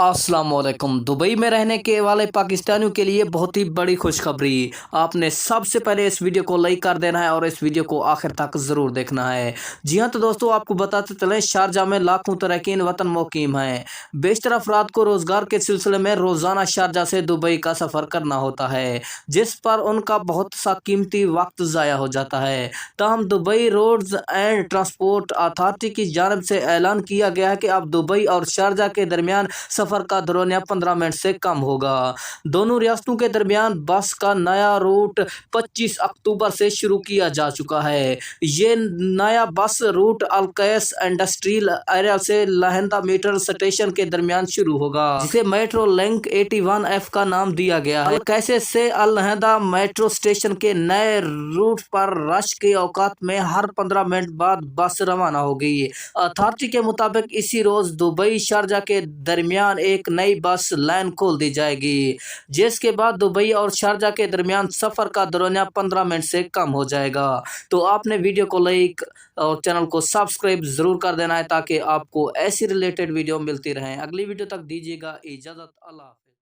अस्सलाम वालेकुम। दुबई में रहने के वाले पाकिस्तानियों के लिए बहुत ही बड़ी खुशखबरी। आपने सबसे पहले इस वीडियो को लाइक कर देना है और इस वीडियो को आखिर तक ज़रूर देखना है। जी हाँ, तो दोस्तों आपको बताते चलें, शारजाह में लाखों तारकीन वतन मुकीम हैं। बेशतर अफराद को रोज़गार के सिलसिले में रोज़ाना शारजाह से दुबई का सफ़र करना होता है, जिस पर उनका बहुत सा कीमती वक्त ज़ाया हो जाता है। ताहम Dubai Roads and Transport Authority की जानिब से ऐलान किया गया है कि अब दुबई और शारजाह के दरमियान सफ़र का दौरानिया 15 मिनट से कम होगा। दोनों रियासतों के दरमियान बस का नया रूट 25 अक्टूबर से शुरू किया जा चुका है। ये नया बस रूट अलकैस इंडस्ट्रियल एरिया से लहंदा मेट्रो स्टेशन के दरमियान शुरू होगा, जिसे मेट्रो लिंक 81F का नाम दिया गया है। अलकैस से अल लहंदा मेट्रो स्टेशन के नए रूट पर रश के औकात में हर 15 मिनट बाद बस रवाना होगी। अथॉरिटी के मुताबिक इसी रोज दुबई शारजाह के दरमियान एक नई बस लाइन खोल दी जाएगी, जिसके बाद दुबई और शारजाह के दरमियान सफ़र का दौरानिया 15 मिनट से कम हो जाएगा। तो आपने वीडियो को लाइक और चैनल को सब्सक्राइब ज़रूर कर देना है, ताकि आपको ऐसी रिलेटेड वीडियो मिलती रहें। अगली वीडियो तक दीजिएगा इजाज़त। अल्लाह।